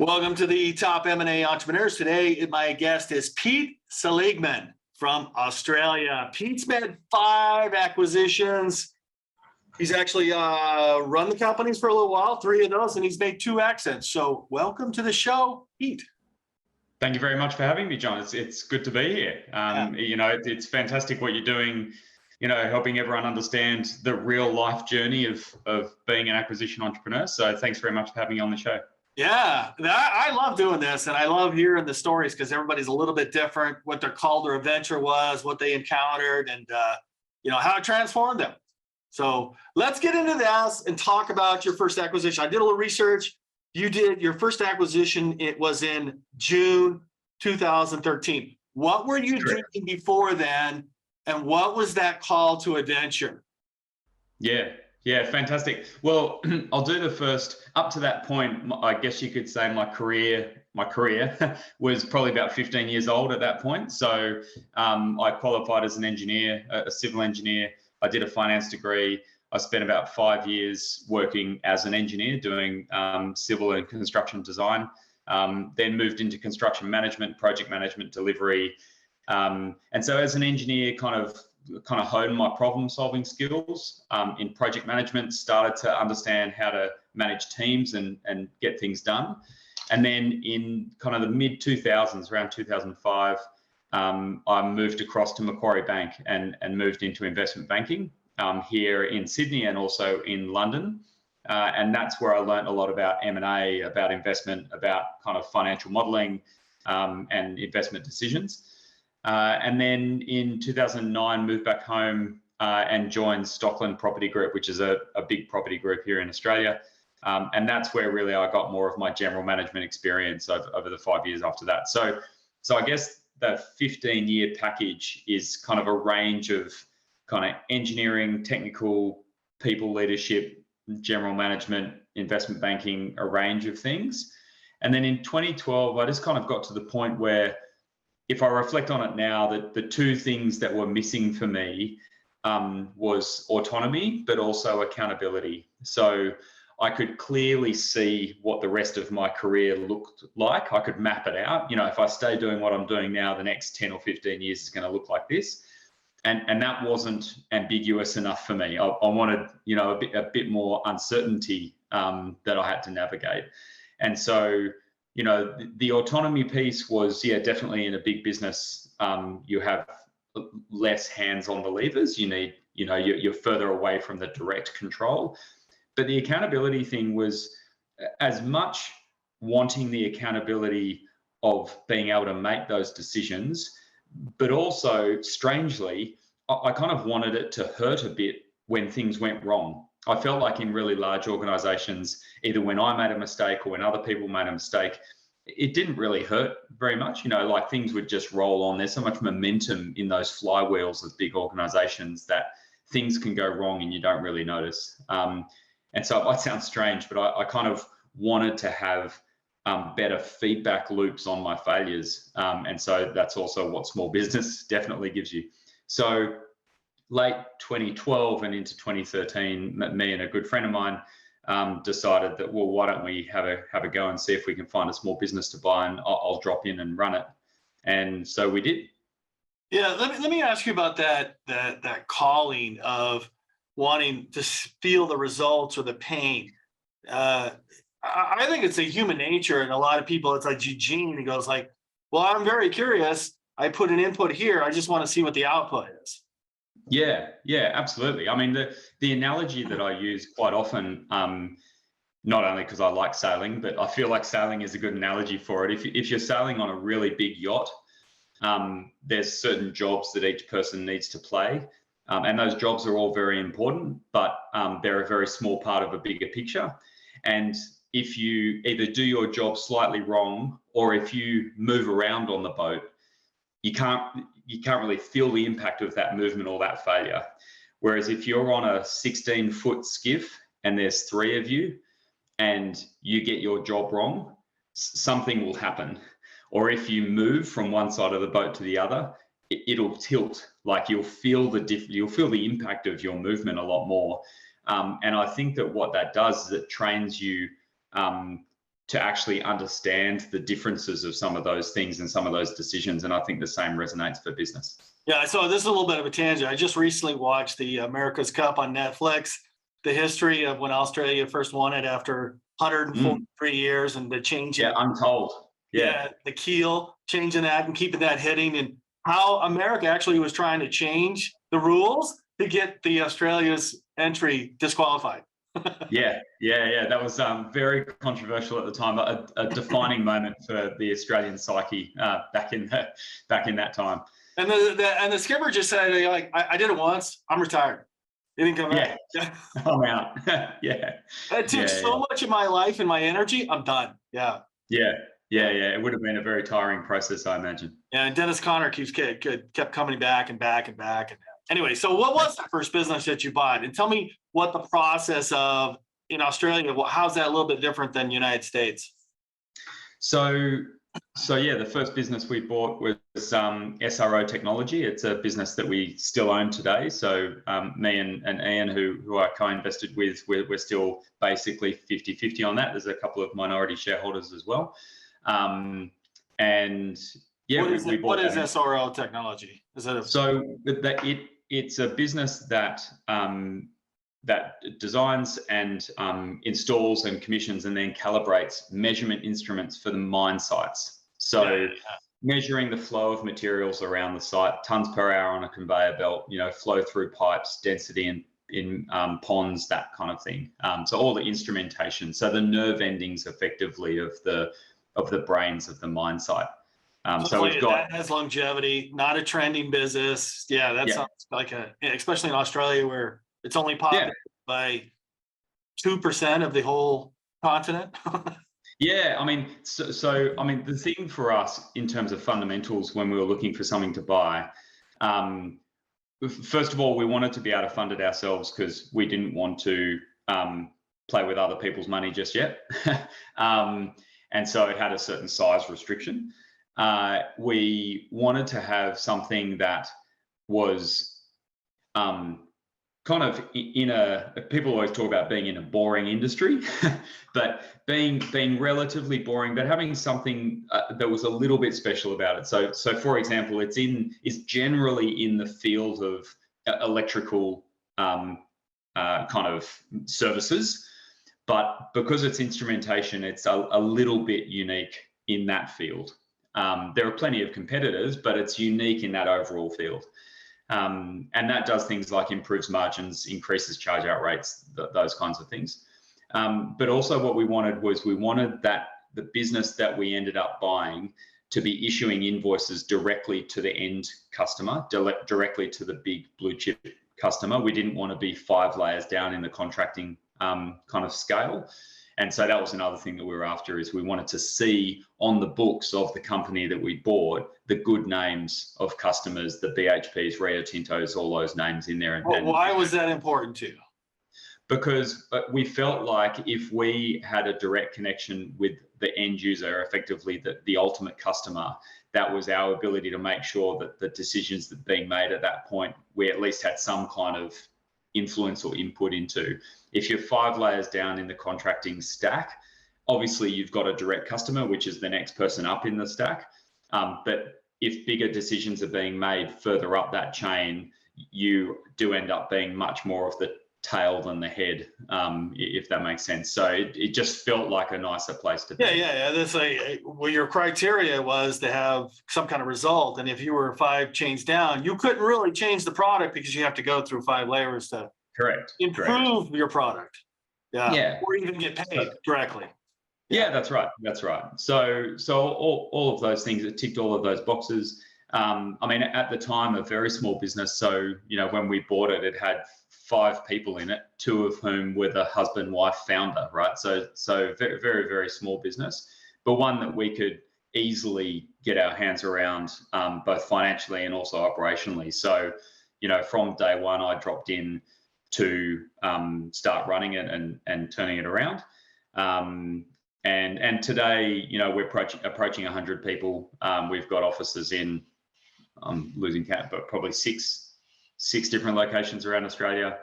Welcome to the Top M&A Entrepreneurs. Today, my guest is Pete Seligman from Australia. Pete's made 5 acquisitions. He's actually run the companies for a little while, 3 of those, and he's made 2 exits. So welcome to the show, Pete. Thank you very much for having me, John. It's good to be here. It's fantastic what you're doing, helping everyone understand the real life journey of being an acquisition entrepreneur. So thanks very much for having me on the show. Yeah, I love doing this, and I love hearing the stories because everybody's a little bit different, what their call to adventure was, what they encountered, and how it transformed them. So let's get into this and talk about your first acquisition. I did a little research. You did your first acquisition. It was in June 2013. What were you doing before then, and what was that call to adventure? Yeah, fantastic. Well, I'll do the first. Up to that point, I guess you could say my career was probably about 15 years old at that point. So I qualified as an engineer, a civil engineer. I did a finance degree. I spent about 5 years working as an engineer doing civil and construction design. Then moved into construction management, project management, delivery. And so as an engineer, kind of honed my problem solving skills in project management, started to understand how to manage teams and get things done. And then in kind of the mid 2000s, around 2005, I moved across to Macquarie Bank and moved into investment banking here in Sydney and also in London. And that's where I learned a lot about M&A, about investment, about kind of financial modeling and investment decisions. And then in 2009, moved back home and joined Stockland Property Group, which is a big property group here in Australia. And that's where really I got more of my general management experience over the 5 years after that. So I guess the 15-year package is kind of a range of kind of engineering, technical, people leadership, general management, investment banking, a range of things. And then in 2012, I just kind of got to the point where, if I reflect on it now, that the 2 things that were missing for me was autonomy, but also accountability. So I could clearly see what the rest of my career looked like. I could map it out. If I stay doing what I'm doing now, the next 10 or 15 years is going to look like this. And that wasn't ambiguous enough for me. I wanted, a bit more uncertainty that I had to navigate. And so, the autonomy piece was, definitely in a big business, you have less hands on the levers. You need, you're further away from the direct control. But the accountability thing was as much wanting the accountability of being able to make those decisions, but also, strangely, I kind of wanted it to hurt a bit when things went wrong. I felt like in really large organizations, either when I made a mistake or when other people made a mistake, it didn't really hurt very much. Like things would just roll on. There's so much momentum in those flywheels of big organizations that things can go wrong and you don't really notice. And so it might sound strange, but I kind of wanted to have better feedback loops on my failures. And so that's also what small business definitely gives you. So late 2012 and into 2013, me and a good friend of mine decided that, well, why don't we have a go and see if we can find a small business to buy, and I'll drop in and run it. And so we did. Yeah, let me ask you about that calling of wanting to feel the results or the pain. I think it's a human nature, and a lot of people, it's like Eugene, he goes like, well, I'm very curious. I put an input here. I just want to see what the output is. Yeah, absolutely. I mean, the analogy that I use quite often, not only because I like sailing, but I feel like sailing is a good analogy for it. If you're sailing on a really big yacht, there's certain jobs that each person needs to play. And those jobs are all very important, but they're a very small part of a bigger picture. And if you either do your job slightly wrong, or if you move around on the boat, you can't really feel the impact of that movement or that failure. Whereas if you're on a 16-foot skiff and there's 3 of you and you get your job wrong, something will happen. Or if you move from one side of the boat to the other, it'll tilt. Like you'll feel the impact of your movement a lot more. And I think that what that does is it trains you to actually understand the differences of some of those things and some of those decisions. And I think the same resonates for business. Yeah, so this is a little bit of a tangent. I just recently watched the America's Cup on Netflix, the history of when Australia first won it after 143 years, and the change. Yeah, Untold. Yeah, the keel, changing that and keeping that hitting, and how America actually was trying to change the rules to get the Australia's entry disqualified. Yeah. That was very controversial at the time, a defining moment for the Australian psyche back in that time. And the skipper just said, like, I did it once, I'm retired. He didn't come back. Yeah. I'm out. Yeah. It took so much of my life and my energy. I'm done. Yeah. It would have been a very tiring process, I imagine. Yeah, and Dennis Conner kept coming back and back and back. And anyway, so what was the first business that you bought? And tell me what the process of in Australia, how's that a little bit different than United States? So yeah, the first business we bought was SRO Technology. It's a business that we still own today. So me and Ian, who I co-invested with, we're still basically 50-50 on that. There's a couple of minority shareholders as well. And yeah, what is SRO Technology? Is it it's a business that designs and installs and commissions and then calibrates measurement instruments for the mine sites. So measuring the flow of materials around the site, tons per hour on a conveyor belt, flow through pipes, density in ponds, that kind of thing. So all the instrumentation, so the nerve endings effectively of the brains of the mine site. So we've got, that has longevity, not a trending business. Yeah, that sounds like especially in Australia where it's only populated by 2% of the whole continent. Yeah, I mean, so the thing for us in terms of fundamentals when we were looking for something to buy, first of all, we wanted to be able to fund it ourselves because we didn't want to play with other people's money just yet. And so it had a certain size restriction. We wanted to have something that was kind of people always talk about being in a boring industry, but being relatively boring, but having something that was a little bit special about it. So for example, it's generally in the field of electrical kind of services, but because it's instrumentation, it's a little bit unique in that field. There are plenty of competitors, but it's unique in that overall field. And that does things like improves margins, increases charge out rates, those kinds of things. But also what we wanted that the business that we ended up buying to be issuing invoices directly to the end customer, directly to the big blue chip customer. We didn't want to be 5 layers down in the contracting kind of scale. And so that was another thing that we were after, is we wanted to see on the books of the company that we bought the good names of customers, the BHPs, Rio Tintos, all those names in there. And why was that important to you? Because we felt like if we had a direct connection with the end user, effectively the ultimate customer, that was our ability to make sure that the decisions that being made at that point, we at least had some kind of influence or input into. If you're 5 layers down in the contracting stack, obviously you've got a direct customer, which is the next person up in the stack. But if bigger decisions are being made further up that chain, you do end up being much more of the tail than the head, if that makes sense. So it just felt like a nicer place to be. Yeah. That's your criteria was to have some kind of result. And if you were 5 chains down, you couldn't really change the product because you have to go through 5 layers to improve your product. Yeah. Or even get paid directly. Yeah, that's right. So all of those things, it ticked all of those boxes. I mean, at the time, a very small business. So, when we bought it, it had 5 people in it, 2 of whom were the husband-wife founder, right? So very, very, very small business, but one that we could easily get our hands around, both financially and also operationally. So, from day one, I dropped in to start running it and turning it around. And today, we're approaching 100 people. We've got offices in, I'm losing count, but probably six different locations around Australia.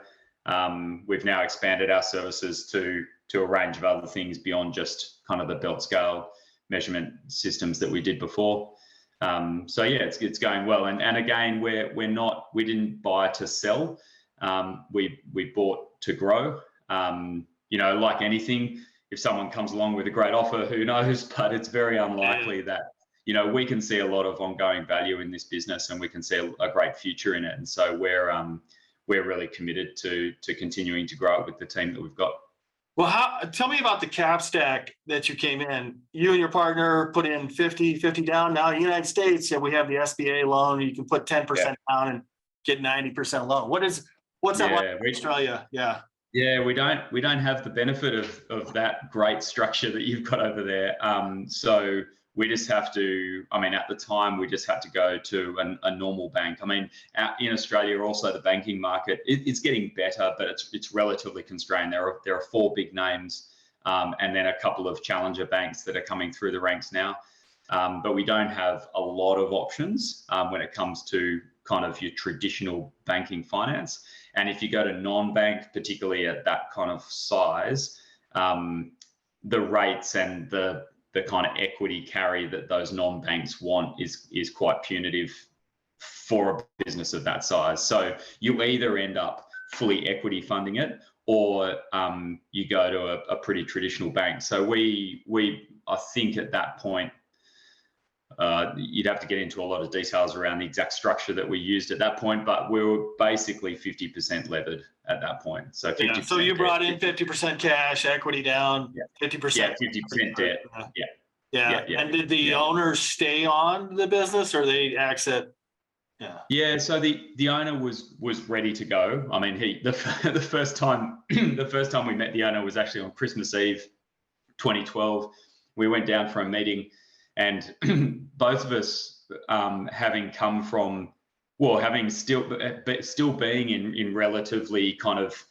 We've now expanded our services to a range of other things beyond just kind of the belt scale measurement systems that we did before. So yeah, it's going well. And again, we didn't buy to sell. We bought to grow. Like anything, if someone comes along with a great offer, who knows? But it's very unlikely that, we can see a lot of ongoing value in this business, and we can see a great future in it. And so we're really committed to continuing to grow it with the team that we've got. Well, tell me about the cap stack that you came in. You and your partner put in 50 down. Now in the United States, we have the SBA loan. You can put 10% down and get 90% loan. What's that like in Australia? Yeah. Yeah, we don't have the benefit of that great structure that you've got over there. So we just have to, at the time, we just had to go to a normal bank. In Australia, also the banking market, it's getting better, but it's relatively constrained. There are 4 big names, and then a couple of challenger banks that are coming through the ranks now. But we don't have a lot of options when it comes to kind of your traditional banking finance. And if you go to non-bank, particularly at that kind of size, the rates and the kind of equity carry that those non-banks want is quite punitive for a business of that size. So you either end up fully equity funding it, or you go to a pretty traditional bank. So I think at that point, you'd have to get into a lot of details around the exact structure that we used at that point, but we were basically 50% levered at that point. So 50%. So you brought in 50% cash, equity down, 50%. Yeah, 50% debt. Yeah. And did the owners stay on the business, or they exit? Yeah. So the owner was ready to go. The first time we met the owner was actually on Christmas Eve, 2012. We went down for a meeting. And both of us, having come from, having still being in relatively kind of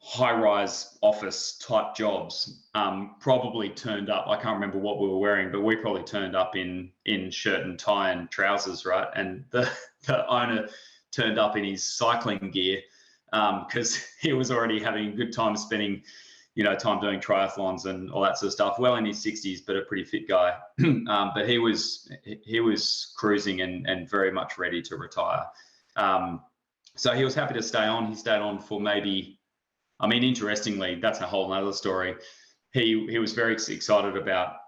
high-rise office type jobs, probably turned up. I can't remember what we were wearing, but we probably turned up in shirt and tie and trousers, right? And the owner turned up in his cycling gear because he was already having a good time spending time doing triathlons and all that sort of stuff. Well in his 60s, but a pretty fit guy. But he was cruising and very much ready to retire. So he was happy to stay on. He stayed on for maybe, interestingly, that's a whole nother story. He was very excited about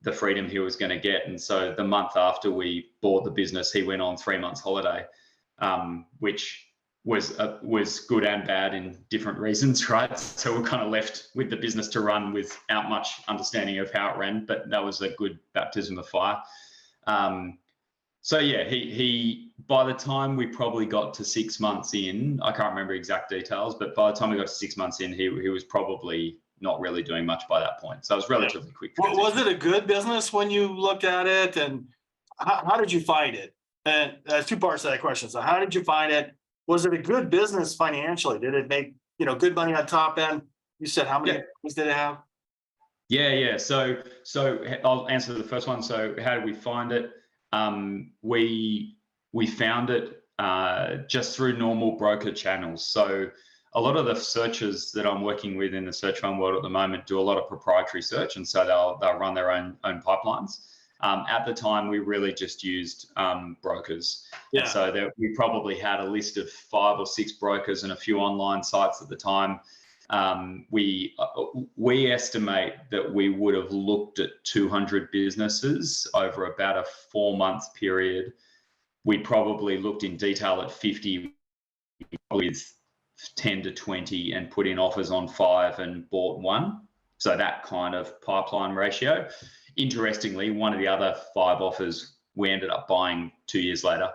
the freedom he was going to get. And so the month after we bought the business, he went on 3 months holiday, which was good and bad in different reasons, right? So we're kind of left with the business to run without much understanding of how it ran, but that was a good baptism of fire. So yeah, he by the time we probably got to 6 months in, I can't remember exact details, but by the time we got to 6 months in, he was probably not really doing much by that point. So it was relatively quick. Was it a good business when you looked at it, and how did you find it? And there's 2 parts to that question. So how did you find it? Was it a good business financially? Did it make good money on top end? You said how many employees did it have? Yeah. So I'll answer the first one. So how did we find it? We found it just through normal broker channels. So a lot of the searchers that I'm working with in the search fund world at the moment do a lot of proprietary search, and so they'll run their own pipelines. At the time, we really just used brokers. Yeah. So we probably had a list of 5 or 6 brokers and a few online sites at the time. We estimate that we would have looked at 200 businesses over about a 4-month period. We probably looked in detail at 50 with 10 to 20 and put in offers on 5 and bought 1. So that kind of pipeline ratio. Interestingly, one of the other 5 offers we ended up buying 2 years later.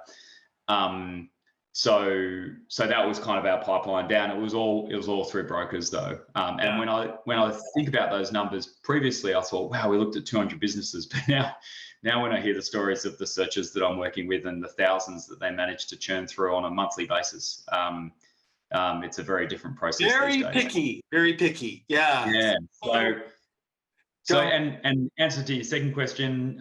So that was kind of our pipeline down. It was all through brokers though. And when I think about those numbers previously, I thought, wow, we looked at 200 businesses. But now when I hear the stories of the searchers that I'm working with and the thousands that they manage to churn through on a monthly basis, it's a very different process. Very picky. Yeah. Yeah. So and answer to your second question,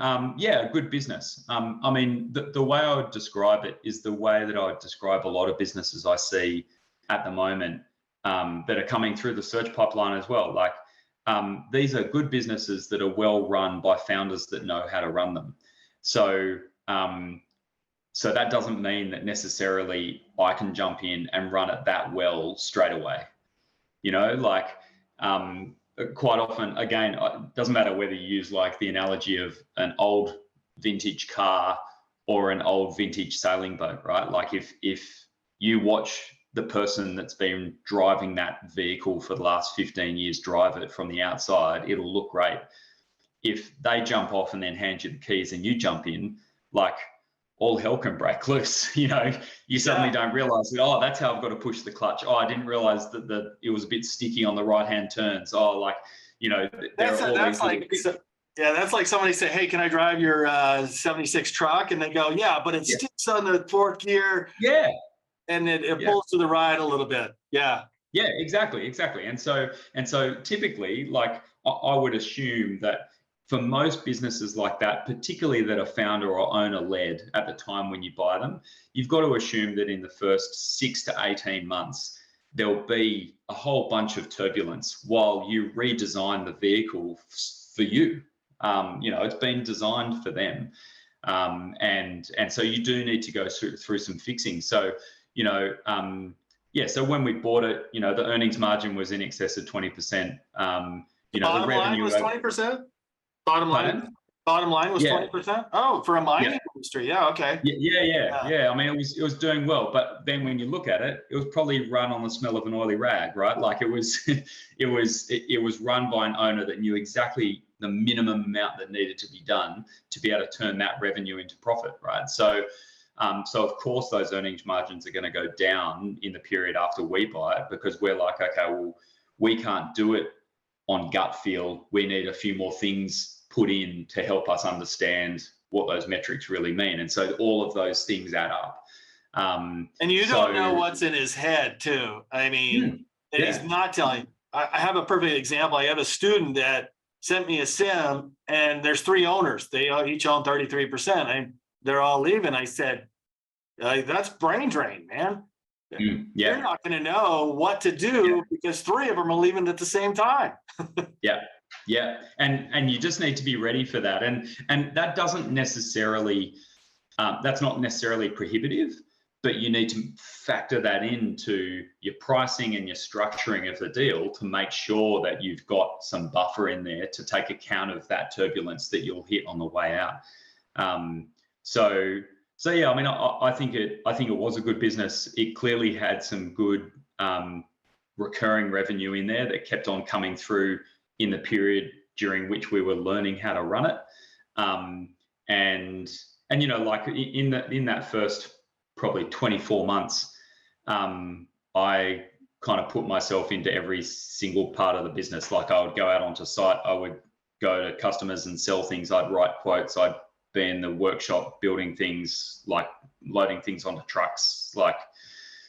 good business. The way I would describe it is the way that I would describe a lot of businesses I see at the moment. that are coming through the search pipeline as well. Like these are good businesses that are well run by founders that know how to run them. So so that doesn't mean that necessarily I can jump in and run it that well straight away. You know, like quite often, again, it doesn't matter whether you use like the analogy of an old vintage car or an old vintage sailing boat, right? Like if you watch the person that's been driving that vehicle for the last 15 years drive it from the outside, it'll look great. If they jump off and then hand you the keys and you jump in, like all hell can break loose. You know, you suddenly don't realize that, oh, that's how I've got to push the clutch. Oh, I didn't realize that it was a bit sticky on the right-hand turns. Oh, like, you know, that's like somebody say, hey, can I drive your 76 truck? And they go, yeah, but it sticks on the fourth gear. Yeah. And it pulls to the right a little bit. Yeah. Yeah, exactly. And so typically, like I would assume that for most businesses like that, particularly that are founder or owner led at the time when you buy them, you've got to assume that in the first 6 to 18 months, there'll be a whole bunch of turbulence while you redesign the vehicle for you. You know, it's been designed for them. And so you do need to go through some fixing. So, you know, so when we bought it, you know, the earnings margin was in excess of 20%. You know, the revenue was 20%. Bottom line was 20%. Oh, for a mining industry, yeah, okay. Yeah. I mean, it was doing well, but then when you look at it, it was probably run on the smell of an oily rag, right? Like it was, it was run by an owner that knew exactly the minimum amount that needed to be done to be able to turn that revenue into profit, right? So of course those earnings margins are going to go down in the period after we buy it, because we're like, okay, well, we can't do it on gut feel. We need a few more things put in to help us understand what those metrics really mean. And so all of those things add up. And you don't know what's in his head too. I mean, he's not telling. I have a perfect example. I have a student that sent me a sim, and there's 3 owners. They each own 33%, and they're all leaving. I said, that's brain drain, man. You're not going to know what to do because 3 of them are leaving at the same time. Yeah. And you just need to be ready for that. And that doesn't necessarily, that's not necessarily prohibitive, but you need to factor that into your pricing and your structuring of the deal to make sure that you've got some buffer in there to take account of that turbulence that you'll hit on the way out. So yeah, I mean, I think it was a good business. It clearly had some good recurring revenue in there that kept on coming through in the period during which we were learning how to run it. And you know, like in that first probably 24 months, I kind of put myself into every single part of the business. Like I would go out onto site, I would go to customers and sell things, I'd write quotes, I'd be in the workshop building things, like loading things onto trucks. Like,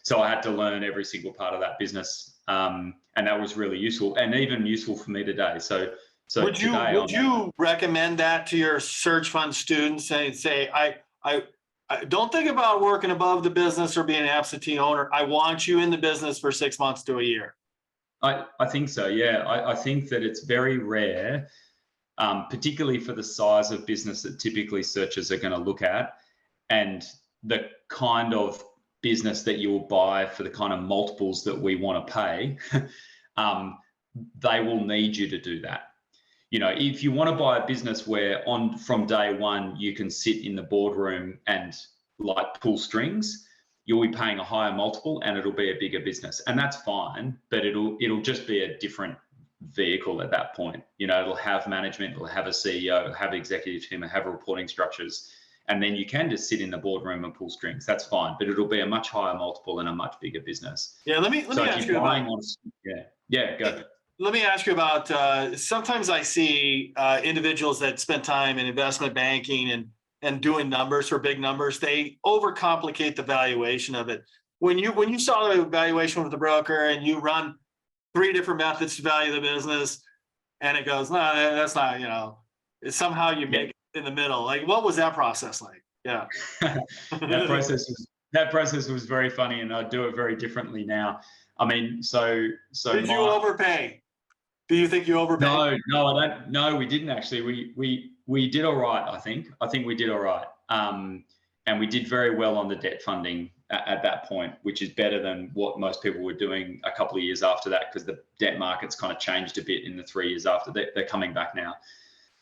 so I had to learn every single part of that business. And that was really useful, and even useful for me today. So would you recommend that to your search fund students and say, I don't think about working above the business or being an absentee owner. I want you in the business for 6 months to a year. I think so. Yeah. I think that it's very rare, particularly for the size of business that typically searchers are going to look at, and the kind of business that you will buy for the kind of multiples that we want to pay. They will need you to do that. You know, if you want to buy a business where from day one you can sit in the boardroom and like pull strings, you'll be paying a higher multiple and it'll be a bigger business, and that's fine. But it'll just be a different vehicle at that point. You know, it'll have management, it'll have a CEO, it'll have executive team, it'll have reporting structures, and then you can just sit in the boardroom and pull strings. That's fine, but it'll be a much higher multiple and a much bigger business. Yeah, let me ask you about. Go. Let me ask you about, sometimes I see individuals that spend time in investment banking and doing numbers for big numbers. They overcomplicate the valuation of it. When you saw the valuation with the broker and you run 3 different methods to value the business, and it goes, no, that's not, you know, it's somehow you make it in the middle. Like, what was that process like? Yeah. That process was very funny, and I do it very differently now. I mean, so Did you overpay? Do you think you overpaid? No, I don't. No, we didn't actually. We did all right. I think we did all right. And we did very well on the debt funding at that point, which is better than what most people were doing a couple of years after that, because the debt markets kind of changed a bit in the 3 years after. They're coming back now.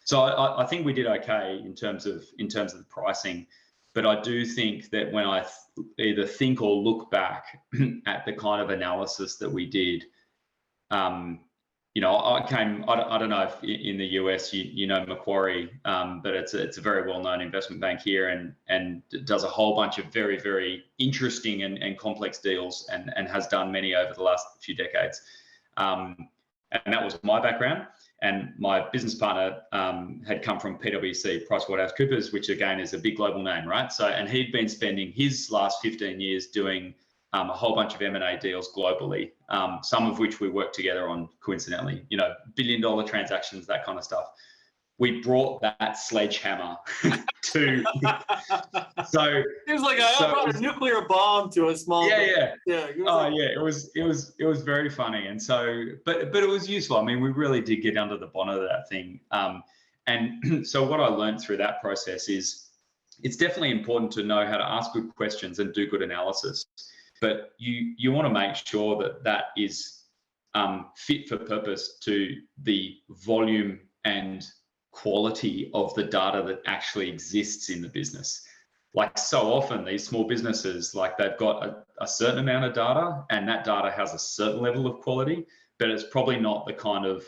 So I think we did okay in terms of the pricing, but I do think that when I either think or look back at the kind of analysis that we did, you know, I don't know if in the US you know Macquarie, but it's a very well-known investment bank here, and does a whole bunch of very, very interesting and complex deals, and has done many over the last few decades. And that was my background. And my business partner had come from PwC, PricewaterhouseCoopers, which again is a big global name, right? So, and he'd been spending his last 15 years doing a whole bunch of M&A deals globally, some of which we worked together on coincidentally, you know, billion-dollar transactions, that kind of stuff. We brought that sledgehammer to. So it was like I brought a nuclear bomb to a small. Yeah. It was very funny, and so, but it was useful. I mean, we really did get under the bonnet of that thing. And so what I learned through that process is it's definitely important to know how to ask good questions and do good analysis. But you want to make sure that is fit for purpose to the volume and quality of the data that actually exists in the business. Like so often these small businesses, like they've got a certain amount of data, and that data has a certain level of quality, but it's probably not the kind of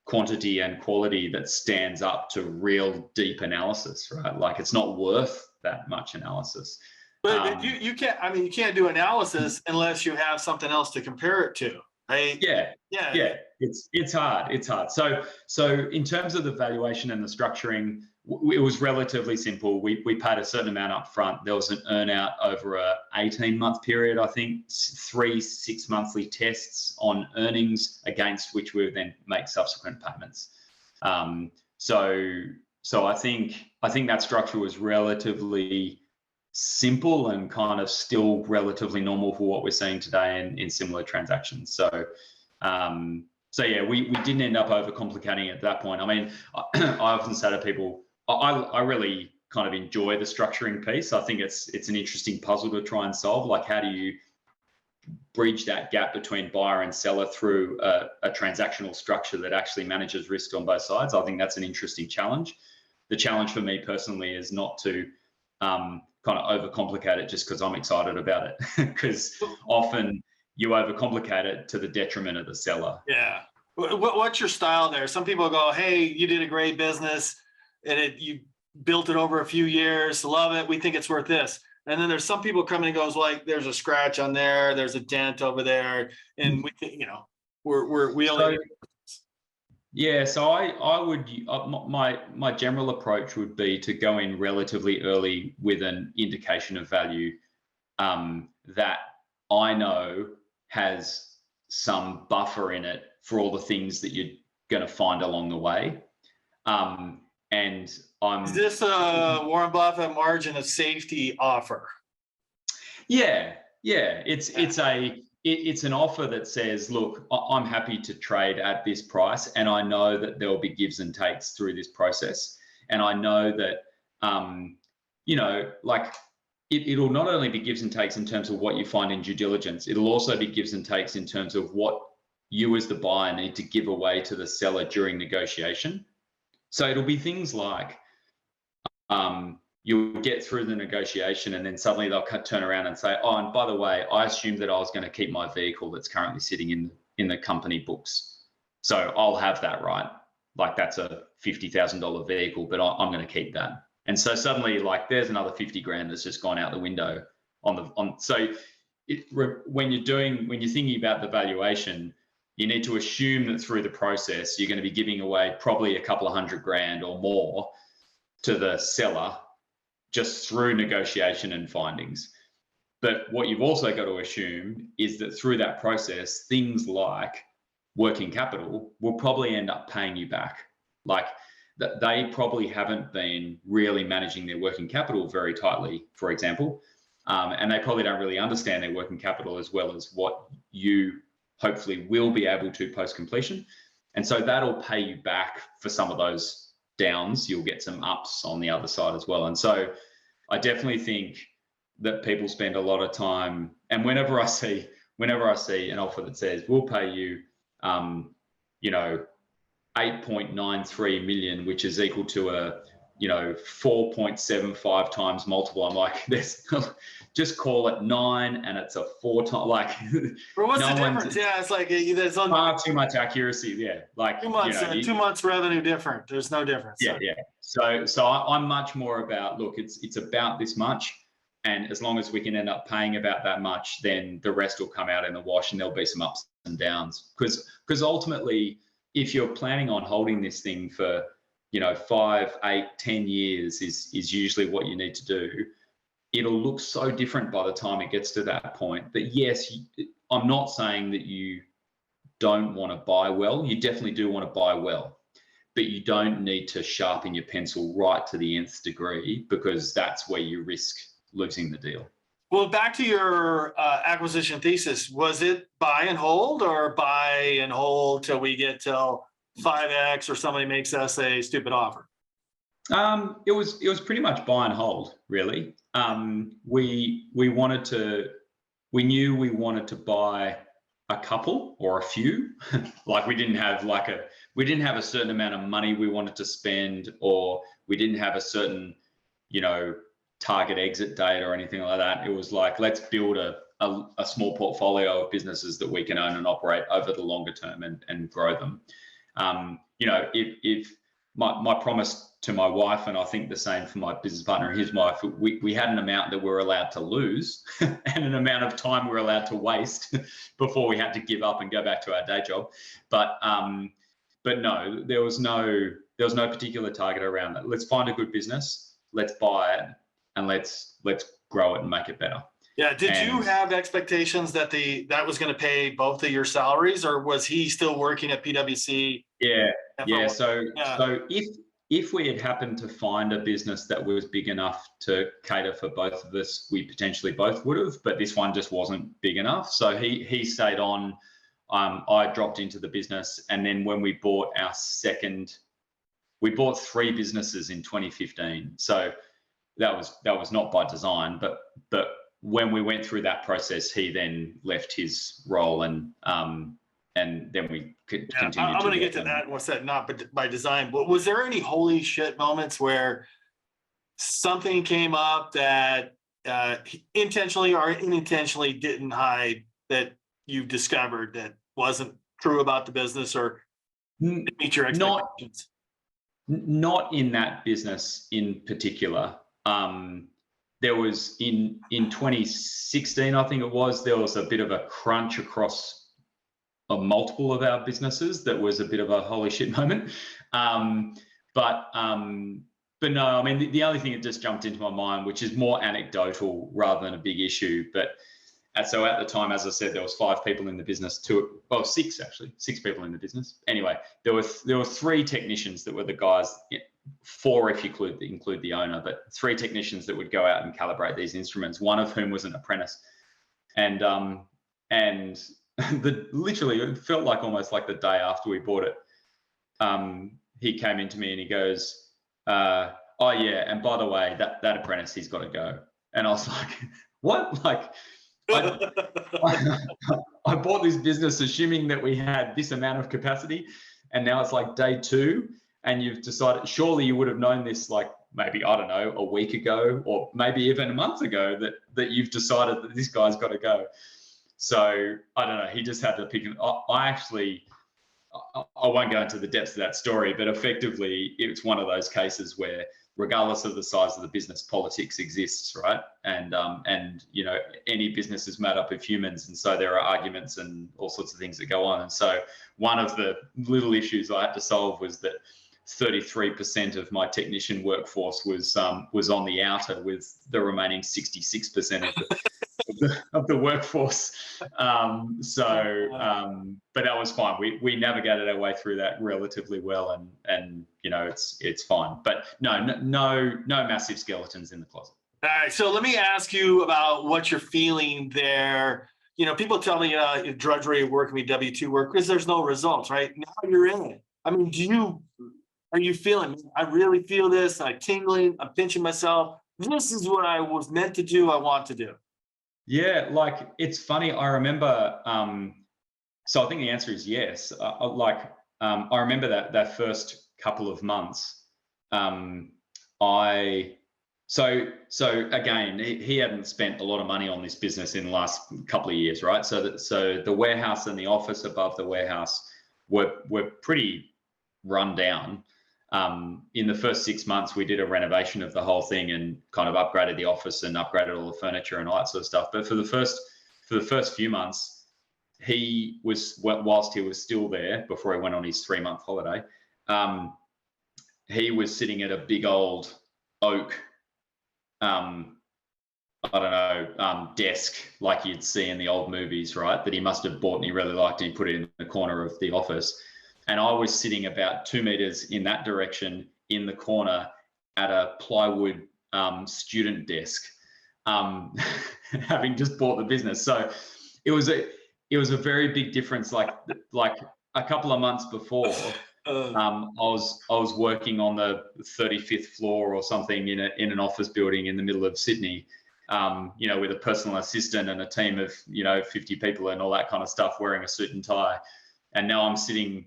quantity and quality that stands up to real deep analysis, right? Like it's not worth that much analysis. But you can't. I mean, you can't do analysis unless you have something else to compare it to, right? Yeah. It's hard. So in terms of the valuation and the structuring, it was relatively simple. We paid a certain amount up front. There was an earnout over a 18-month period, I think, 3 6-monthly tests on earnings against which we would then make subsequent payments. So I think that structure was relatively simple and kind of still relatively normal for what we're seeing today in similar transactions. So yeah, we didn't end up overcomplicating it at that point. I mean, I often say to people, I really kind of enjoy the structuring piece. I think it's an interesting puzzle to try and solve. Like, how do you bridge that gap between buyer and seller through a transactional structure that actually manages risk on both sides? I think that's an interesting challenge. The challenge for me personally is not to kind of overcomplicate it just because I'm excited about it, because often you overcomplicate it to the detriment of the seller. Yeah. What's your style there? Some people go, hey, you did a great business and you built it over a few years, love it, we think it's worth this. And then there's some people coming and goes like, there's a scratch on there, there's a dent over there, and we think, you know, we only. Yeah, so I would, my general approach would be to go in relatively early with an indication of value that I know has some buffer in it for all the things that you're going to find along the way. Is this a Warren Buffett margin of safety offer? Yeah. It's an offer that says, look, I'm happy to trade at this price, and I know that there will be gives and takes through this process. And I know that, you know, like it'll not only be gives and takes in terms of what you find in due diligence, it'll also be gives and takes in terms of what you as the buyer need to give away to the seller during negotiation. So it'll be things like, you'll get through the negotiation and then suddenly they'll turn around and say, oh, and by the way, I assumed that I was going to keep my vehicle that's currently sitting in the company books. So I'll have that, right? Like that's a $50,000 vehicle, but I'm going to keep that. And so suddenly like there's another 50 grand that's just gone out the window so when you're thinking about the valuation, you need to assume that through the process, you're going to be giving away probably a couple of $100 grand or more to the seller just through negotiation and findings. But what you've also got to assume is that through that process, things like working capital will probably end up paying you back. Like that they probably haven't been really managing their working capital very tightly, for example, and they probably don't really understand their working capital as well as what you hopefully will be able to post completion. And so that'll pay you back for some of those downs. You'll get some ups on the other side as well. And so I definitely think that people spend a lot of time, and whenever I see an offer that says we'll pay you, 8.93 million, which is equal to a 4.75 times multiple, I'm like, just call it 9 and it's a 4 times, like. Or what's the difference? Yeah, it's like there's far too much accuracy. Yeah, like 2 months, 2 months revenue different. There's no difference. Yeah, yeah. So I'm much more about, look, it's about this much, and as long as we can end up paying about that much, then the rest will come out in the wash, and there'll be some ups and downs. Because ultimately, if you're planning on holding this thing for 5, 8, 10 years is usually what you need to do. It'll look so different by the time it gets to that point. But yes, I'm not saying that you don't want to buy well. You definitely do want to buy well, but you don't need to sharpen your pencil right to the nth degree, because that's where you risk losing the deal. Well, back to your acquisition thesis, was it buy and hold, or buy and hold till we get till 5x or somebody makes us a stupid offer? It was pretty much buy and hold, really. We knew we wanted to buy a couple or a few. Like we didn't have a certain amount of money we wanted to spend, or we didn't have a certain target exit date or anything like that. It was like, let's build a small portfolio of businesses that we can own and operate over the longer term and grow them. If my promise to my wife, and I think the same for my business partner and his wife, we had an amount that we're allowed to lose and an amount of time we're allowed to waste before we had to give up and go back to our day job. But no, there was no particular target around that. Let's find a good business, let's buy it, and let's grow it and make it better. Yeah. Did you have expectations that that was going to pay both of your salaries, or was he still working at PwC? Yeah. So if we had happened to find a business that was big enough to cater for both of us, we potentially both would have, but this one just wasn't big enough. So he stayed on. I dropped into the business, and then when we bought we bought 3 businesses in 2015. So that was not by design, but when we went through that process, he then left his role, and then we could continue. I'm going to get to that. What's that? Not by design. But was there any holy shit moments where something came up that intentionally or unintentionally didn't hide, that you discovered that wasn't true about the business or didn't meet your expectations? Not in that business in particular. There was in 2016, I think it was, there was a bit of a crunch across a multiple of our businesses that was a bit of a holy shit moment. But no, I mean, the only thing that just jumped into my mind, which is more anecdotal rather than a big issue, but so at the time, as I said, there was 5 people in the business, 6 actually, 6 people in the business. Anyway, there were 3 technicians that were the guys, 4 if you include the owner, but 3 technicians that would go out and calibrate these instruments, one of whom was an apprentice. And literally, it felt like almost like the day after we bought it, he came into me and he goes, oh yeah, and by the way, that apprentice, he's got to go. And I was like, what? Like, I bought this business assuming that we had this amount of capacity, and now it's like day 2, and you've decided, surely you would have known this, like maybe, I don't know, a week ago, or maybe even a month ago, that you've decided that this guy's got to go. So I don't know, he just had to pick it. I won't go into the depths of that story, but effectively it's one of those cases where, regardless of the size of the business, politics exists, right? And any business is made up of humans, and so there are arguments and all sorts of things that go on. And so one of the little issues I had to solve was that 33% of my technician workforce was on the outer, with the remaining 66% of the workforce. But that was fine. We navigated our way through that relatively well, and it's fine. But no massive skeletons in the closet. All right, so let me ask you about what you're feeling there. people tell me drudgery work can be W-2 work because there's no results, right? Now you're in it. I mean, are you feeling, I really feel this, I'm tingling, I'm pinching myself. This is what I was meant to do, I want to do. Yeah, like it's funny. I remember, so I think the answer is yes. I remember that first couple of months. So again, he hadn't spent a lot of money on this business in the last couple of years, right? So the warehouse and the office above the warehouse were pretty run down. In the first 6 months, we did a renovation of the whole thing and kind of upgraded the office and upgraded all the furniture and all that sort of stuff. But for the first few months, whilst he was still there before he went on his 3-month holiday, he was sitting at a big old oak, desk like you'd see in the old movies, right? That he must have bought and he really liked, and he put it in the corner of the office. And I was sitting about 2 meters in that direction in the corner at a plywood student desk, having just bought the business. So it was a very big difference. Like a couple of months before, I was working on the 35th floor or something in an office building in the middle of Sydney, with a personal assistant and a team of 50 people and all that kind of stuff, wearing a suit and tie. And now I'm sitting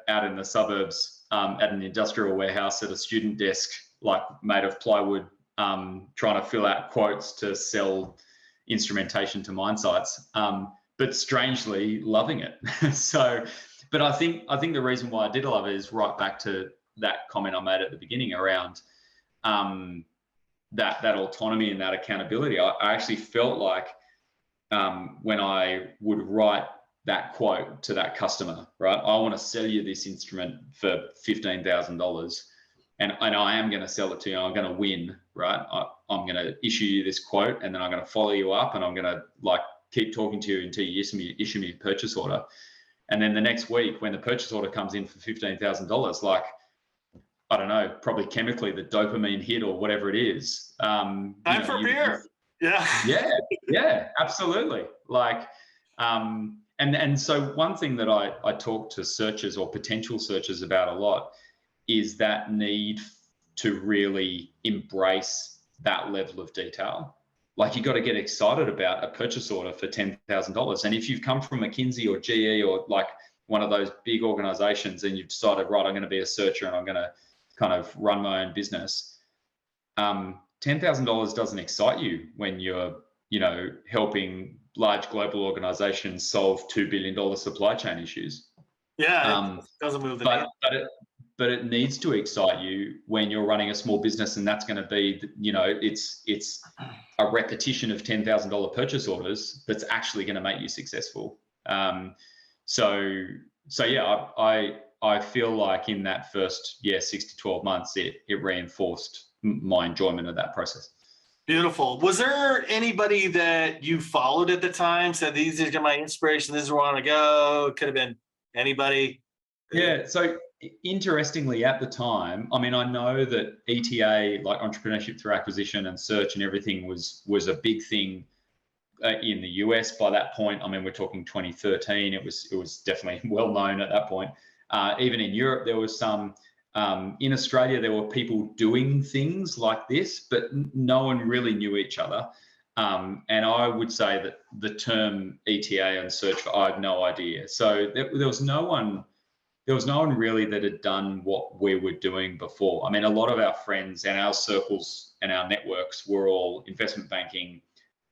out in the suburbs at an industrial warehouse at a student desk, like made of plywood, trying to fill out quotes to sell instrumentation to mine sites, but strangely loving it. But I think the reason why I did love it is right back to that comment I made at the beginning around that autonomy and that accountability. I actually felt like when I would write that quote to that customer, right? I want to sell you this instrument for $15,000, and I am going to sell it to you. I'm going to win, right? I'm going to issue you this quote, and then I'm going to follow you up, and I'm going to keep talking to you until you issue me a purchase order. And then the next week, when the purchase order comes in for $15,000, I don't know, probably chemically the dopamine hit or whatever it is. Time for beer. Yeah, absolutely. And so one thing that I talk to searchers or potential searchers about a lot is that need to really embrace that level of detail. Like, you got to get excited about a purchase order for $10,000. And if you've come from McKinsey or GE or one of those big organizations and you've decided, right, I'm going to be a searcher and I'm going to kind of run my own business, $10,000 doesn't excite you when you're helping large global organizations solve $2 billion supply chain issues. Yeah, it doesn't move the needle. But it needs to excite you when you're running a small business, and that's going to be, it's a repetition of $10,000 purchase orders that's actually going to make you successful. So yeah, I feel like in that first 6 to 12 months, it reinforced my enjoyment of that process. Beautiful. Was there anybody that you followed at the time, said these are my inspiration, this is where I want to go? It could have been anybody. Yeah. So interestingly, at the time, I mean, I know that ETA, like entrepreneurship through acquisition and search and everything, was a big thing in the US by that point. I mean, we're talking 2013. It was definitely well known at that point. Even in Europe, there was some. In Australia, there were people doing things like this, but no one really knew each other. And I would say that the term ETA and search, I had no idea. So there was no one really that had done what we were doing before. I mean, a lot of our friends and our circles and our networks were all investment banking,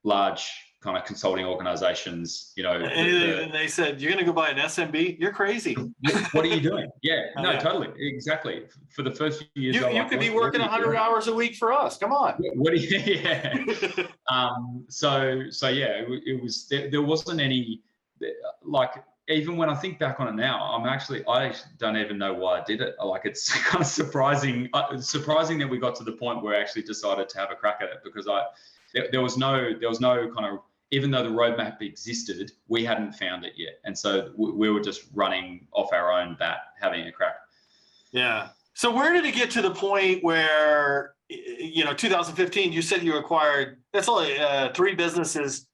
large kind of consulting organizations, And they said, you're going to go buy an SMB? You're crazy. What are you doing? Yeah, no, totally. Exactly. For the first few years, you could be working 100 hours a week for us. Come on. What do you, yeah. So yeah, it was, there wasn't any, even when I think back on it now, I don't even know why I did it. It's kind of surprising that we got to the point where I actually decided to have a crack at it, because there was no kind of, even though the roadmap existed, we hadn't found it yet. And so we were just running off our own bat, having a crack. Yeah. So where did it get to the point where, 2015, you said you acquired, that's only 3 businesses.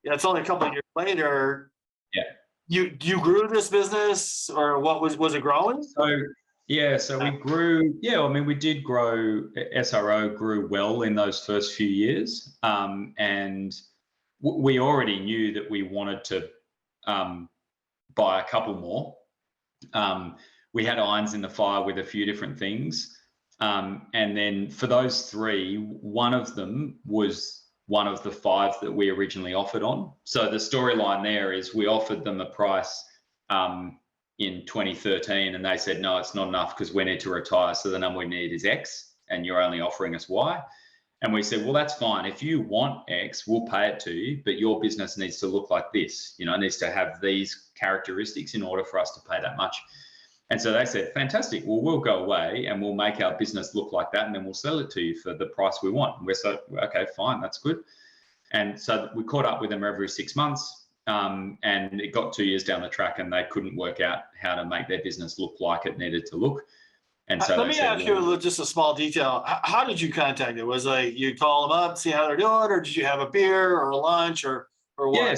Yeah, it's only a couple of years later. Yeah. You grew this business, or what was it growing? So we grew. Yeah, I mean, we did grow. SRO grew well in those first few years, and we already knew that we wanted to buy a couple more. We had irons in the fire with a few different things, and then for those three, one of them was one of the 5 that we originally offered on. So the storyline there is we offered them a price in 2013, and they said, no, it's not enough because we need to retire. So the number we need is X, and you're only offering us Y. And we said, well, that's fine. If you want X, we'll pay it to you, but your business needs to look like this. It needs to have these characteristics in order for us to pay that much. And so they said, fantastic. Well, we'll go away and we'll make our business look like that, and then we'll sell it to you for the price we want. And we're so, okay, fine, that's good. And so we caught up with them every 6 months, and it got 2 years down the track, and they couldn't work out how to make their business look like it needed to look. And so let me ask you just a small detail. How did you contact it? Was like you call them up, see how they're doing, or did you have a beer or a lunch or what? Yeah,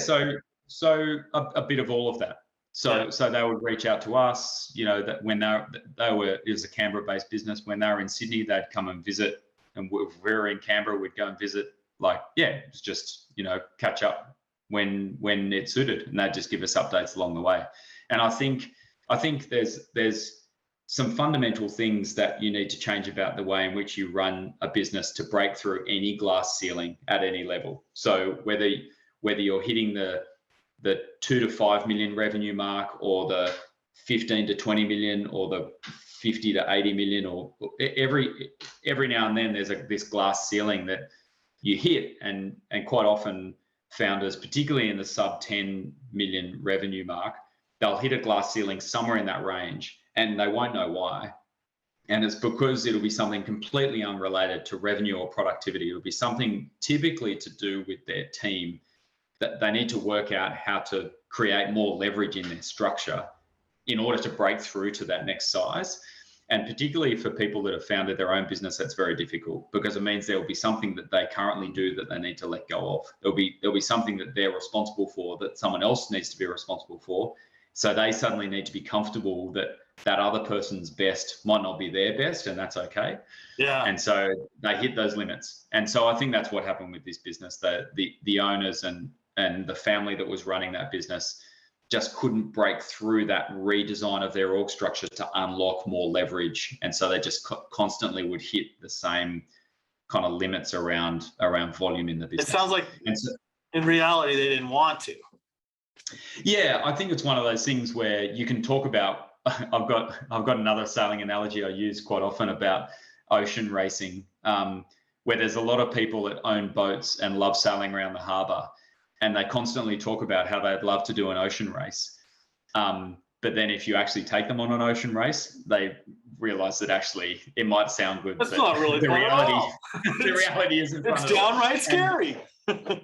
so a bit of all of that. So they would reach out to us, that when it was a Canberra-based business. When they were in Sydney, they'd come and visit, and if we were in Canberra, we'd go and visit. It's just catch up when it suited, and they'd just give us updates along the way. And I think there's some fundamental things that you need to change about the way in which you run a business to break through any glass ceiling at any level. So whether you're hitting the 2 to 5 million revenue mark, or the 15 to 20 million, or the 50 to 80 million, or every now and then there's this glass ceiling that you hit, and quite often founders, particularly in the sub 10 million revenue mark, they'll hit a glass ceiling somewhere in that range, and they won't know why. And it's because it'll be something completely unrelated to revenue or productivity. It'll be something typically to do with their team, that they need to work out how to create more leverage in their structure in order to break through to that next size. And particularly for people that have founded their own business, that's very difficult, because it means there will be something that they currently do that they need to let go of. There'll be something that they're responsible for that someone else needs to be responsible for. So they suddenly need to be comfortable that other person's best might not be their best, and that's okay. Yeah. And so they hit those limits. And so I think that's what happened with this business. The owners and the family that was running that business just couldn't break through that redesign of their org structure to unlock more leverage. And so they just constantly would hit the same kind of limits around volume in the business. It sounds like in reality, they didn't want to. Yeah, I think it's one of those things where you can talk about, I've got another sailing analogy I use quite often about ocean racing, where there's a lot of people that own boats and love sailing around the harbour, and they constantly talk about how they'd love to do an ocean race. But then if you actually take them on an ocean race, they realize that actually it might sound good. That's not really the fun reality. at all. The reality isn't fun. It's downright scary.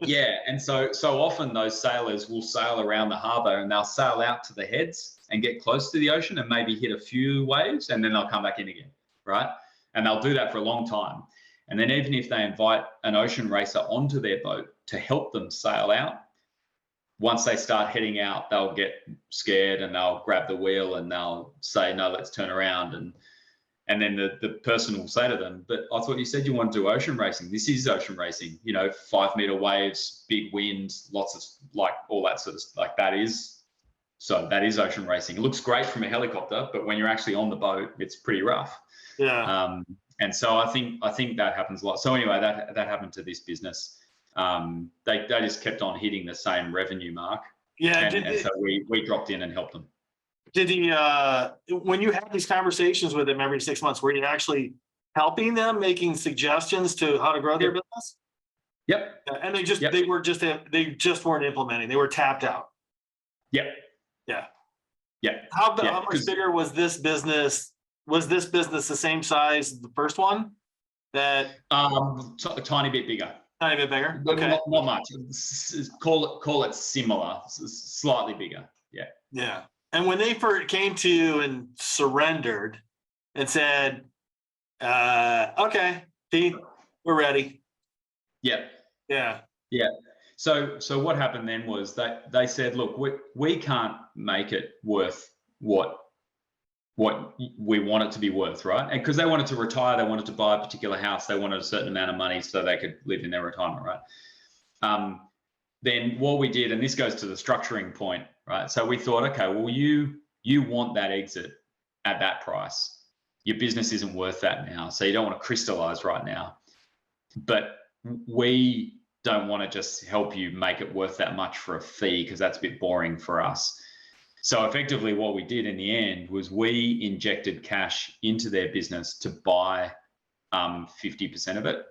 Yeah, and so often those sailors will sail around the harbour, and they'll sail out to the heads and get close to the ocean and maybe hit a few waves, and then they'll come back in again, right? And they'll do that for a long time. And then even if they invite an ocean racer onto their boat to help them sail out, once they start heading out, they'll get scared and they'll grab the wheel and they'll say, no, let's turn around. And then the person will say to them, but I thought you said you want to do ocean racing. This is ocean racing, 5 meter waves, big winds, lots of all that sort of stuff. That is ocean racing. It looks great from a helicopter, but when you're actually on the boat, it's pretty rough. Yeah. And so I think that happens a lot. So anyway, that happened to this business. They just kept on hitting the same revenue mark. Yeah. And so we dropped in and helped them. Did he, when you had these conversations with him every 6 months, were you actually helping them, making suggestions to how to grow their business? Yep. And they just weren't implementing. They were tapped out. Yep. Yeah. Yeah. How much bigger was this business? Was this business the same size as the first one? That a tiny bit bigger. Tiny bit bigger. Okay. Not much. Call it similar. Slightly bigger. Yeah. Yeah. And when they first came to you and surrendered and said, "Okay, Pete, we're ready." Yeah. Yeah. Yeah. So what happened then was that they said, look, we can't make it worth what we want it to be worth, right? And because they wanted to retire, they wanted to buy a particular house, they wanted a certain amount of money so they could live in their retirement, right? Then what we did, and this goes to the structuring point, right? So we thought, okay, well, you want that exit at that price. Your business isn't worth that now, so you don't want to crystallize right now. But we don't want to just help you make it worth that much for a fee, because that's a bit boring for us. So effectively what we did in the end was we injected cash into their business to buy 50% of it.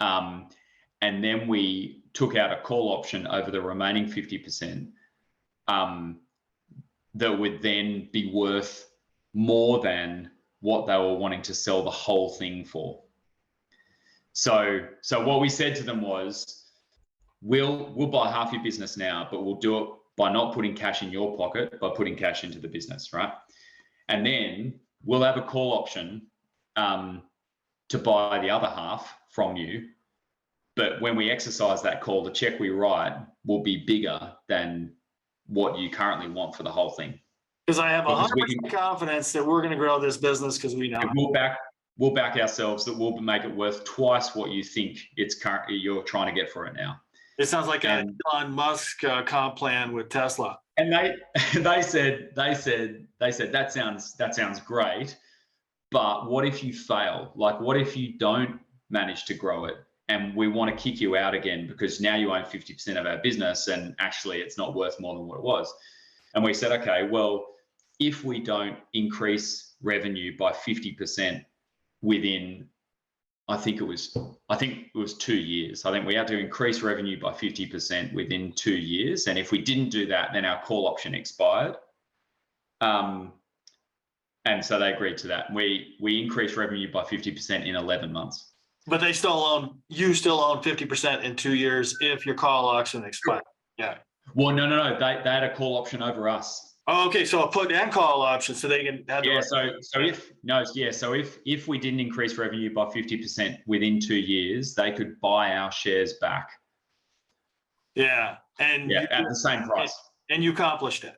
And then we took out a call option over the remaining 50% that would then be worth more than what they were wanting to sell the whole thing for. So what we said to them was, we'll buy half your business now, but we'll do it by not putting cash in your pocket, by putting cash into the business, right? And then we'll have a call option to buy the other half from you. But when we exercise that call, the check we write will be bigger than what you currently want for the whole thing. Because I have 100% confidence that we're going to grow this business because we know. We'll back ourselves that we'll make it worth twice what you think you're trying to get for it now. It sounds like an Elon Musk comp plan with Tesla. And they said that sounds great, but what if you fail? Like, what if you don't manage to grow it, and we want to kick you out again because now you own 50% of our business, and actually it's not worth more than what it was? And we said, okay, well, if we don't increase revenue by 50% within, I think it was 2 years. I think we had to increase revenue by 50% within 2 years. And if we didn't do that, then our call option expired. And so they agreed to that. We increased revenue by 50% in 11 months. But you still own 50% in 2 years if your call option expired. Yeah. Well, no. They had a call option over us. Oh, okay. So a put and call option, so they can have. Yeah. So if we didn't increase revenue by 50% within 2 years, they could buy our shares back. Yeah. And at the same price. And you accomplished it.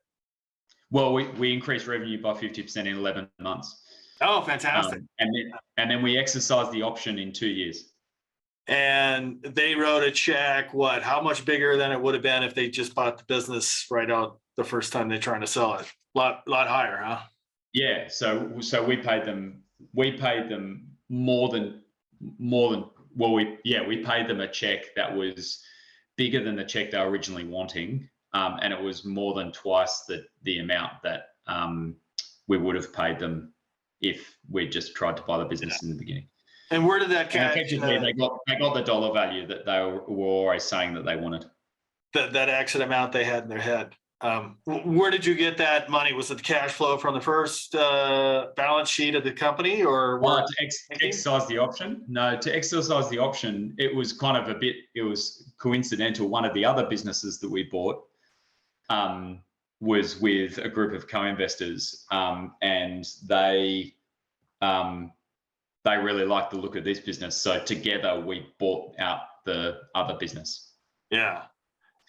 Well, we increased revenue by 50% in 11 months. Oh, fantastic. And then we exercised the option in 2 years. And they wrote a check, how much bigger than it would have been if they just bought the business right out the first time they're trying to sell it? Lot higher, huh? Yeah. So we paid them more than we paid them a check that was bigger than the check they were originally wanting. And it was more than twice the amount that we would have paid them if we just tried to buy the business in the beginning. And where did that cash? Effectively, they got the dollar value that they were always saying that they wanted. That exit amount they had in their head. Where did you get that money? Was it the cash flow from the first balance sheet of the company, or to exercise the option? No, to exercise the option, it was kind of it was coincidental. One of the other businesses that we bought was with a group of co-investors, and they really liked the look of this business. So together we bought out the other business. Yeah.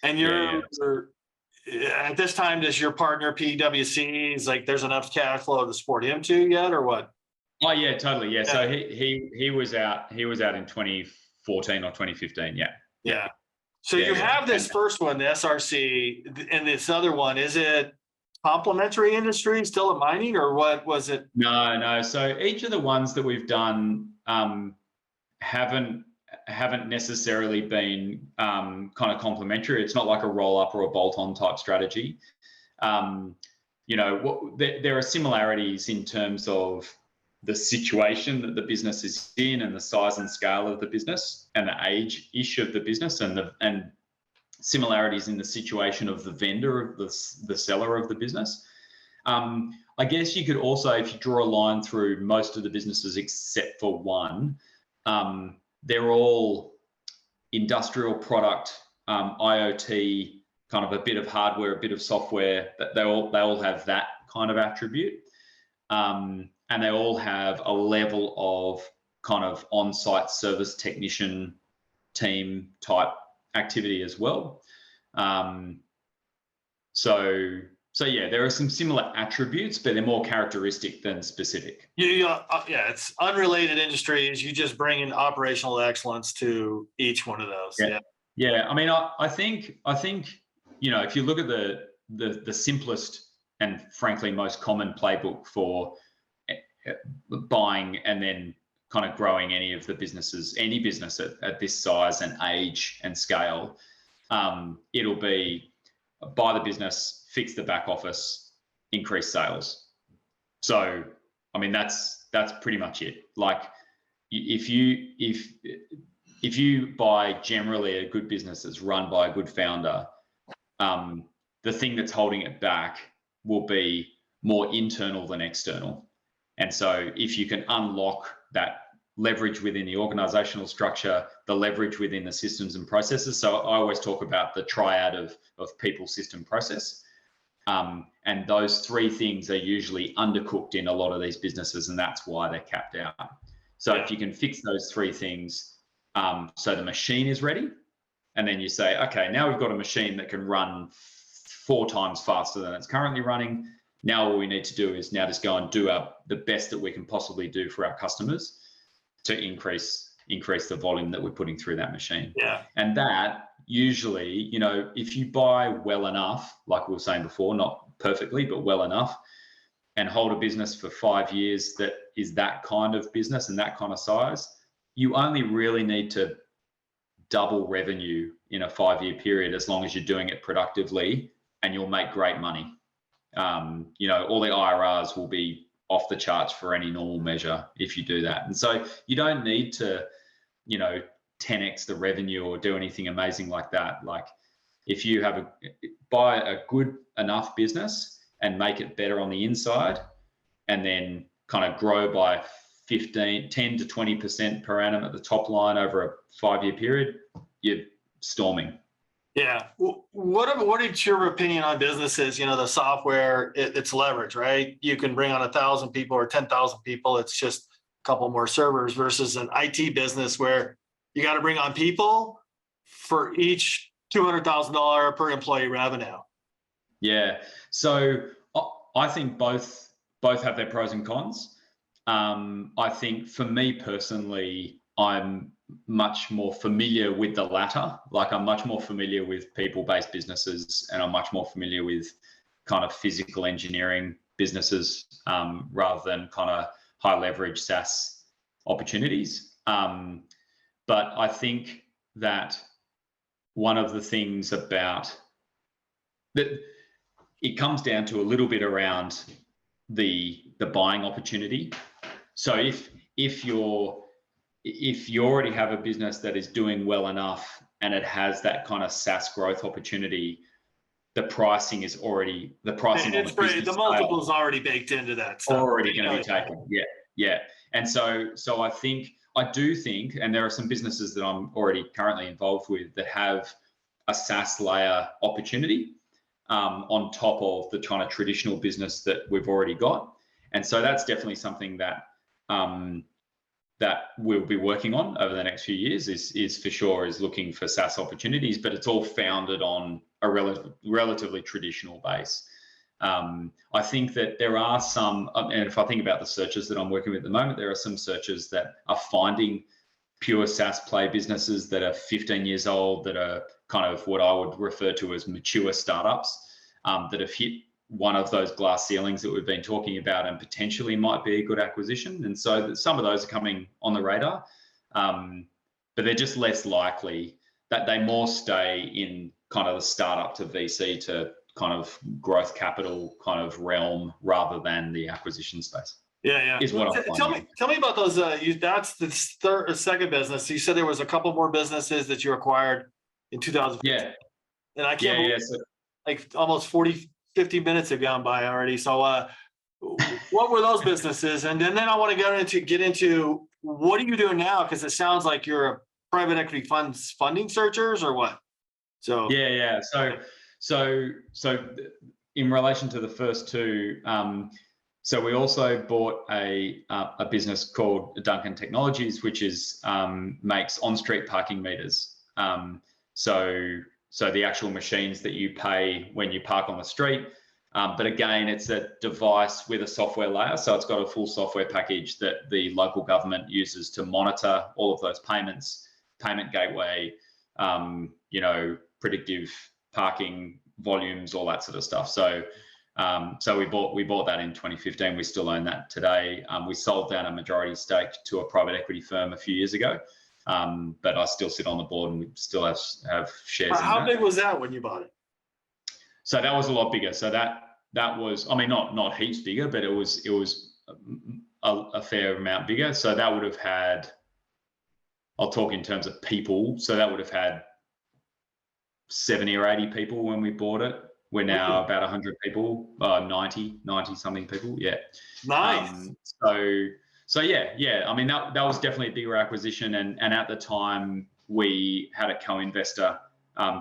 And you're at this time, does your partner PwC is like there's enough cash flow to support him too yet, or what? Oh yeah, totally. Yeah. So he was out in 2014 or 2015. Yeah. Yeah. So you have this first one, the SRC, and this other one. Is it complementary industry, still at mining, or what was it? No. So each of the ones that we've done haven't necessarily been kind of complementary. It's not like a roll up or a bolt on type strategy. There are similarities in terms of the situation that the business is in, and the size and scale of the business, and the age-ish of the business, and similarities in the situation of the vendor, of the seller of the business. I guess you could also, if you draw a line through most of the businesses except for one, they're all industrial product, IoT, kind of a bit of hardware, a bit of software. That they all have that kind of attribute, and they all have a level of kind of on-site service technician team type activity as well. So yeah, there are some similar attributes, but they're more characteristic than specific. Yeah, it's unrelated industries. You just bring in operational excellence to each one of those. Yeah. I mean, I think if you look at the simplest and frankly most common playbook for buying and then kind of growing any business at this size and age and scale, it'll be buy the business, fix the back office, increase sales. So, I mean, that's pretty much it. Like, if you buy generally a good business that's run by a good founder, the thing that's holding it back will be more internal than external. And so if you can unlock that leverage within the organizational structure, the leverage within the systems and processes. So I always talk about the triad of people, system, process. And those three things are usually undercooked in a lot of these businesses, and that's why they're capped out. So if you can fix those three things, so the machine is ready, and then you say, okay, now we've got a machine that can run 4 times faster than it's currently running. Now all we need to do is now just go and do the best that we can possibly do for our customers to increase the volume that we're putting through that machine. Yeah. And that usually, if you buy well enough, like we were saying before, not perfectly, but well enough, and hold a business for 5 years that is that kind of business and that kind of size, you only really need to double revenue in a 5-year period as long as you're doing it productively, and you'll make great money. All the IRRs will be off the charts for any normal measure if you do that. And so you don't need to, 10x the revenue or do anything amazing like that. Like, if you buy a good enough business and make it better on the inside, and then kind of grow by 10 to 20% per annum at the top line over a 5-year period, you're storming. Yeah. What is your opinion on businesses? The software, it's leverage, right? You can bring on 1,000 people or 10,000 people. It's just a couple more servers versus an IT business where you got to bring on people for each $200,000 per employee revenue. Yeah. So I think both have their pros and cons. I think for me personally, I'm much more familiar with the latter. Like, I'm much more familiar with people-based businesses, and I'm much more familiar with kind of physical engineering businesses rather than kind of high leverage SaaS opportunities. But I think that one of the things about that, it comes down to a little bit around the buying opportunity. So if you already have a business that is doing well enough and it has that kind of SaaS growth opportunity, the pricing is already the multiple is already baked into that. Already going to be taken. Yeah. And so I do think, and there are some businesses that I'm already currently involved with that have a SaaS layer opportunity on top of the kind of traditional business that we've already got. And so that's definitely something that we'll be working on over the next few years is for sure is looking for SaaS opportunities, but it's all founded on a relatively traditional base. I think that there are some, and if I think about the searches that I'm working with at the moment, there are some searches that are finding pure SaaS play businesses that are 15 years old, that are kind of what I would refer to as mature startups that have hit one of those glass ceilings that we've been talking about and potentially might be a good acquisition. And so some of those are coming on the radar, but they're just less likely. That they more stay in kind of the startup to VC to kind of growth capital kind of realm rather than the acquisition space. Yeah. Is what I'm finding. Tell me about those. That's the second business. You said there was a couple more businesses that you acquired in 2015. Yeah. And I can't believe like almost 50 minutes have gone by already. So what were those businesses? And then I want to get into what are you doing now? Because it sounds like you're a private equity funding searchers or what? So yeah. So in relation to the first two, so we also bought a business called Duncan Technologies, which is makes on-street parking meters. So the actual machines that you pay when you park on the street. But again, it's a device with a software layer. So it's got a full software package that the local government uses to monitor all of those payments, payment gateway, predictive parking volumes, all that sort of stuff. So we bought that in 2015. We still own that today. We sold down a majority stake to a private equity firm a few years ago. But I still sit on the board and we still have shares in that. How big was that when you bought it? So that was a lot bigger. So that was, I mean, not heaps bigger, but it was a fair amount bigger. So that would have had, I'll talk in terms of people. So that would have had 70 or 80 people when we bought it. We're now about 100 people, 90 something people. Yeah. Nice. So yeah. I mean, that was definitely a bigger acquisition. And at the time we had a co-investor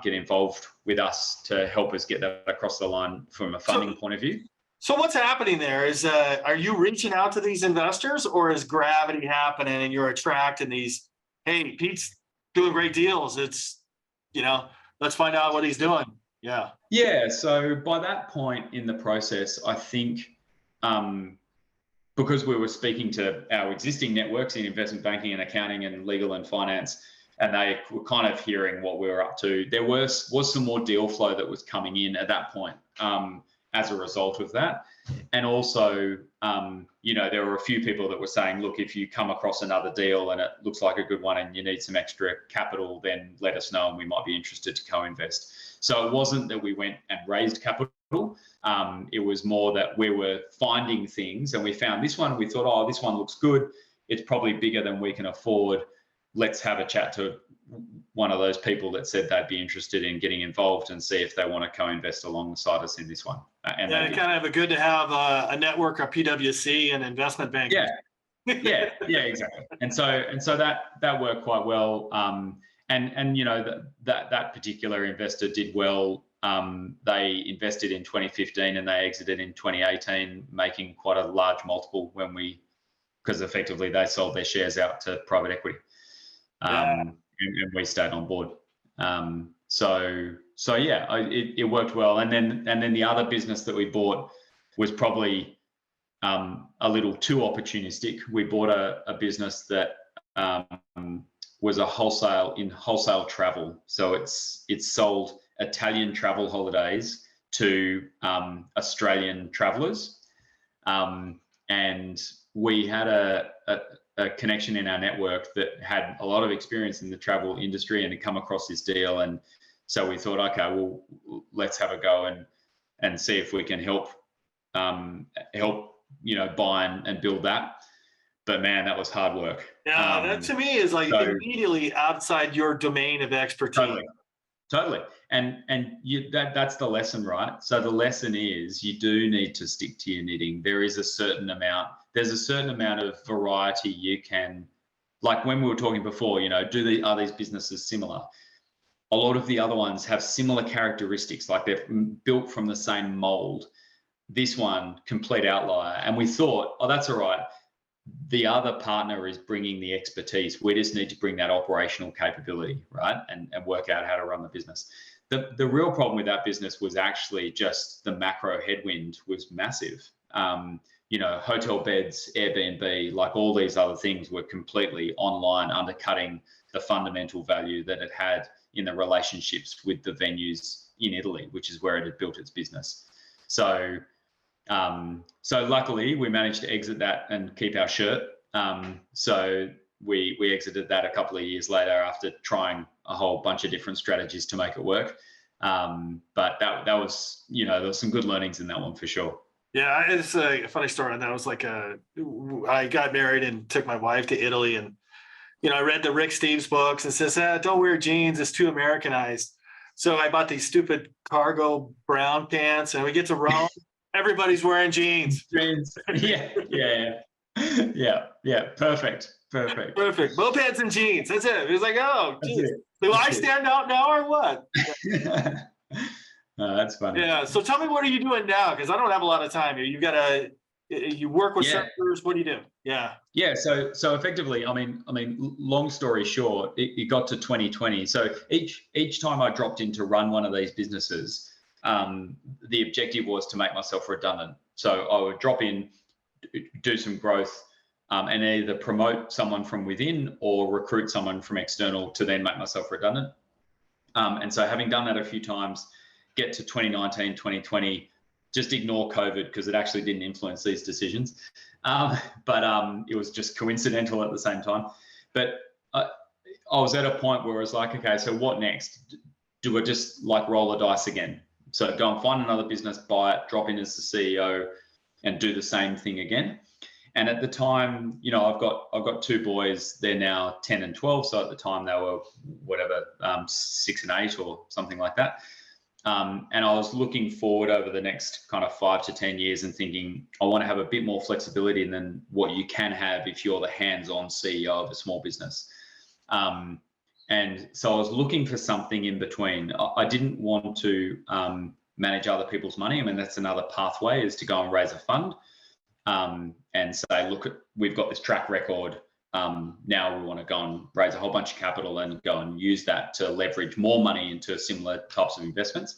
get involved with us to help us get that across the line from a funding point of view. So what's happening there is, are you reaching out to these investors, or is gravity happening and you're attracting these, hey, Pete's doing great deals. It's, let's find out what he's doing. Yeah. Yeah. So by that point in the process, I think because we were speaking to our existing networks in investment banking and accounting and legal and finance, and they were kind of hearing what we were up to, there was some more deal flow that was coming in at that point as a result of that. And also, there were a few people that were saying, look, if you come across another deal and it looks like a good one and you need some extra capital, then let us know and we might be interested to co-invest. So it wasn't that we went and raised capital. It was more that we were finding things and we found this one. We thought, oh, this one looks good. It's probably bigger than we can afford. Let's have a chat to one of those people that said they'd be interested in getting involved and see if they want to co-invest alongside us in this one. And yeah, kind of good to have a network of PwC and investment banking. Yeah, exactly. And so that worked quite well. That particular investor did well. They invested in 2015 and they exited in 2018, making quite a large multiple because effectively they sold their shares out to private equity. And we stayed on board. It worked well. And then the other business that we bought was probably a little too opportunistic. We bought a business that was wholesale travel. So it sold Italian travel holidays to Australian travelers. And we had a connection in our network that had a lot of experience in the travel industry and had come across this deal. And so we thought, okay, well, let's have a go and see if we can help buy and build that. But man, that was hard work. Yeah, that to me is like immediately outside your domain of expertise. Totally. And that's the lesson, right? So the lesson is you do need to stick to your knitting. There's a certain amount of variety you can, like when we were talking before, are these businesses similar? A lot of the other ones have similar characteristics, like they're built from the same mold. This one, complete outlier. And we thought, oh, that's all right. The other partner is bringing the expertise. We just need to bring that operational capability, right? And work out how to run the business. The real problem with that business was actually just the macro headwind was massive. Hotel beds, Airbnb, like all these other things were completely online, undercutting the fundamental value that it had in the relationships with the venues in Italy, which is where it had built its business. So luckily we managed to exit that and keep our shirt. So we exited that a couple of years later after trying a whole bunch of different strategies to make it work. But that was, there was some good learnings in that one for sure. Yeah, it's a funny story. And that was like I got married and took my wife to Italy, and I read the Rick Steves books and says, don't wear jeans, it's too Americanized. So I bought these stupid cargo brown pants, and we get to Rome, everybody's wearing jeans. Yeah. Perfect. Mopeds and jeans. That's it. It was like, oh, geez. Do I stand out now or what? That's funny. Yeah. So tell me, what are you doing now? Because I don't have a lot of time here. You've got You work with Yeah. searchers. What do you do? Yeah. Yeah, so effectively, I mean, long story short, it got to 2020. So each time I dropped in to run one of these businesses, the objective was to make myself redundant. So I would drop in, do some growth, and either promote someone from within or recruit someone from external to then make myself redundant. And so having done that a few times, get to 2019, 2020, just ignore COVID because it actually didn't influence these decisions. But it was just coincidental at the same time. But I was at a point where I was like, okay, so what next? Do I just like roll the dice again? So go and find another business, buy it, drop in as the CEO, and do the same thing again. And at the time, you know, I've got two boys. They're now 10 and 12. So at the time they were whatever, 6 and 8 or something like that. And I was looking forward over the next kind of 5 to 10 years and thinking, I want to have a bit more flexibility than what you can have if you're the hands-on CEO of a small business. And so I was looking for something in between. I didn't want to manage other people's money. I mean, that's another pathway, is to go and raise a fund and say, look, we've got this track record. Now we want to go and raise a whole bunch of capital and go and use that to leverage more money into similar types of investments.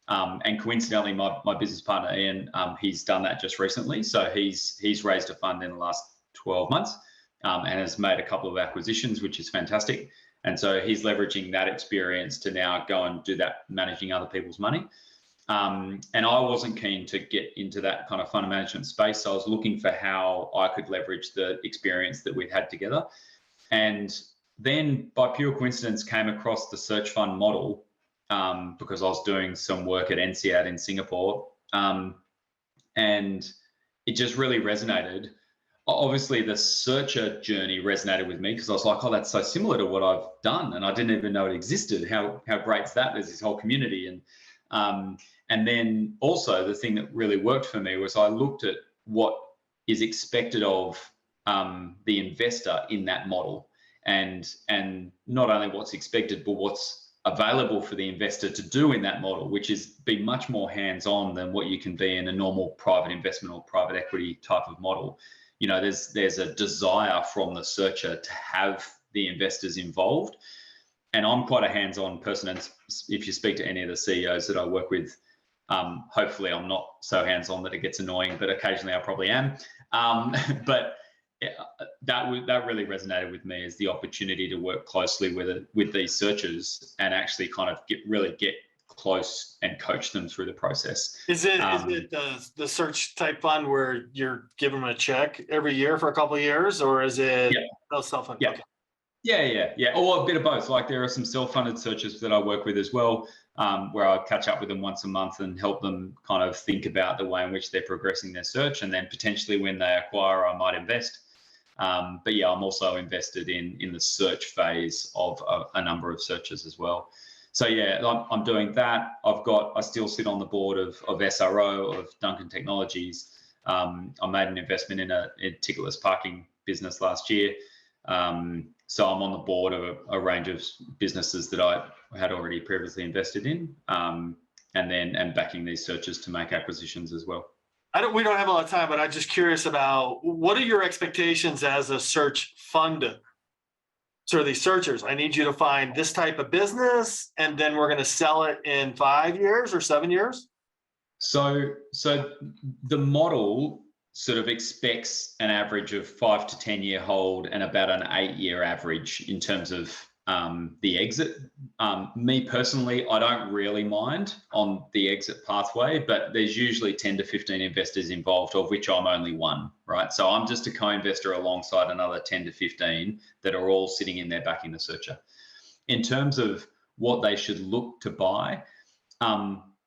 And coincidentally, my business partner, Ian, he's done that just recently. So he's raised a fund in the last 12 months and has made a couple of acquisitions, which is fantastic. And so he's leveraging that experience to now go and do that, managing other people's money. And I wasn't keen to get into that kind of fund management space. So I was looking for how I could leverage the experience that we'd had together. And then by pure coincidence came across the search fund model because I was doing some work at NCAD in Singapore. And it just really resonated. Obviously, the searcher journey resonated with me because I was like, oh, that's so similar to what I've done. And I didn't even know it existed. How great's that? There's this whole community. And then also the thing that really worked for me was I looked at what is expected of the investor in that model, and not only what's expected, but what's available for the investor to do in that model, which is be much more hands-on than what you can be in a normal private investment or private equity type of model. You know, there's a desire from the searcher to have the investors involved. And I'm quite a hands-on person. And if you speak to any of the CEOs that I work with, hopefully I'm not so hands-on that it gets annoying, but occasionally I probably am. But that really resonated with me, as the opportunity to work closely with these searchers and actually kind of get close and coach them through the process. Is it the search type fund where you're giving them a check every year for a couple of years, or is it self-funded? Yeah. Okay. Yeah. Or a bit of both. Like there are some self-funded searchers that I work with as well, where I catch up with them once a month and help them kind of think about the way in which they're progressing their search. And then potentially when they acquire, I might invest. But yeah, I'm also invested in the search phase of a number of searches as well. So yeah, I'm doing that. I still sit on the board of SRO, of Duncan Technologies. I made an investment in a ticketless parking business last year. So I'm on the board of a range of businesses that I had already previously invested in, and backing these searchers to make acquisitions as well. We don't have a lot of time, but I'm just curious about what are your expectations as a search fund? So these searchers, I need you to find this type of business, and then we're going to sell it in 5 years or 7 years. So the model sort of expects an average of 5 to 10 year hold and about an 8-year average in terms of the exit. Me personally, I don't really mind on the exit pathway, but there's usually 10 to 15 investors involved, of which I'm only one, right? So I'm just a co-investor alongside another 10 to 15 that are all sitting in there backing the searcher. In terms of what they should look to buy,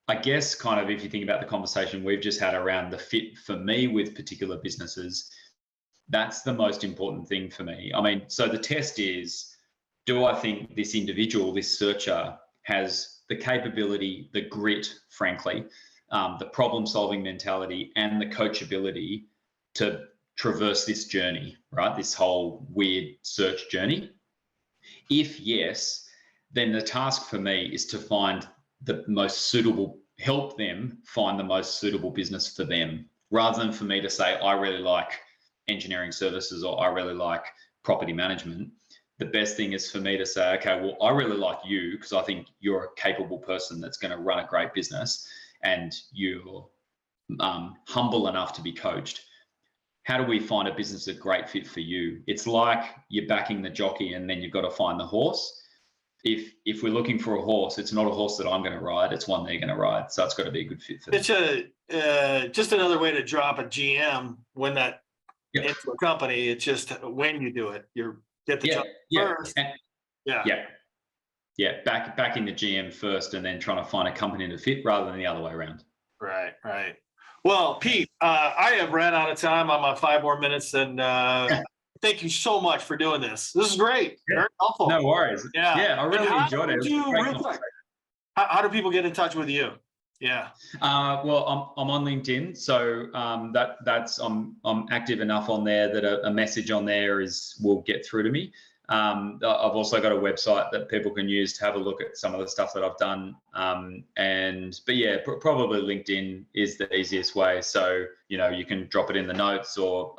I guess kind of if you think about the conversation we've just had around the fit for me with particular businesses, that's the most important thing for me. I mean, so the test is, do I think this individual, this searcher, has the capability, the grit, frankly, the problem-solving mentality and the coachability to traverse this journey, right? This whole weird search journey. If yes, then the task for me is to help them find the most suitable business for them. rather than for me to say, I really like engineering services or I really like property management. The best thing is for me to say, okay, well, I really like you because I think you're a capable person that's going to run a great business and you're humble enough to be coached. How do we find a business that's a great fit for you? It's like you're backing the jockey and then you've got to find the horse. If we're looking for a horse, it's not a horse that I'm going to ride, it's one they're going to ride. So it's got to be a good fit for them. It's just another way to drop a GM when that into a company. It's just when you do it, you get the job first. Backing the GM first and then trying to find a company to fit rather than the other way around. Right. Well, Pete, I have ran out of time. I'm on 5 more minutes, and thank you so much for doing this. This is great. Very helpful. No worries. I really enjoyed it. How do people get in touch with you? Well, I'm on LinkedIn, so that's I'm active enough on there that a message on there will get through to me. I've also got a website that people can use to have a look at some of the stuff that I've done. But probably LinkedIn is the easiest way. So, you can drop it in the notes or,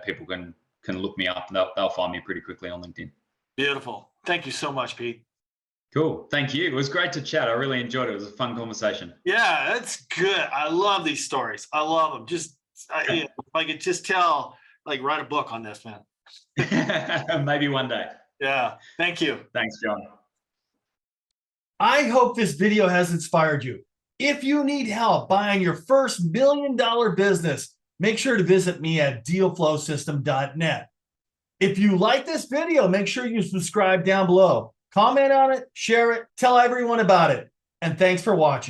people can look me up and they'll find me pretty quickly on LinkedIn. Beautiful. Thank you so much, Pete. Cool. Thank you. It was great to chat. I really enjoyed it. It was a fun conversation. Yeah, that's good. I love these stories. I love them. If I could just tell, write a book on this, man. Maybe one day. Yeah. Thank you. Thanks, John. I hope this video has inspired you. If you need help buying your first $1 million business, make sure to visit me at dealflowsystem.net. If you like this video, make sure you subscribe down below. Comment on it, share it, tell everyone about it. And thanks for watching.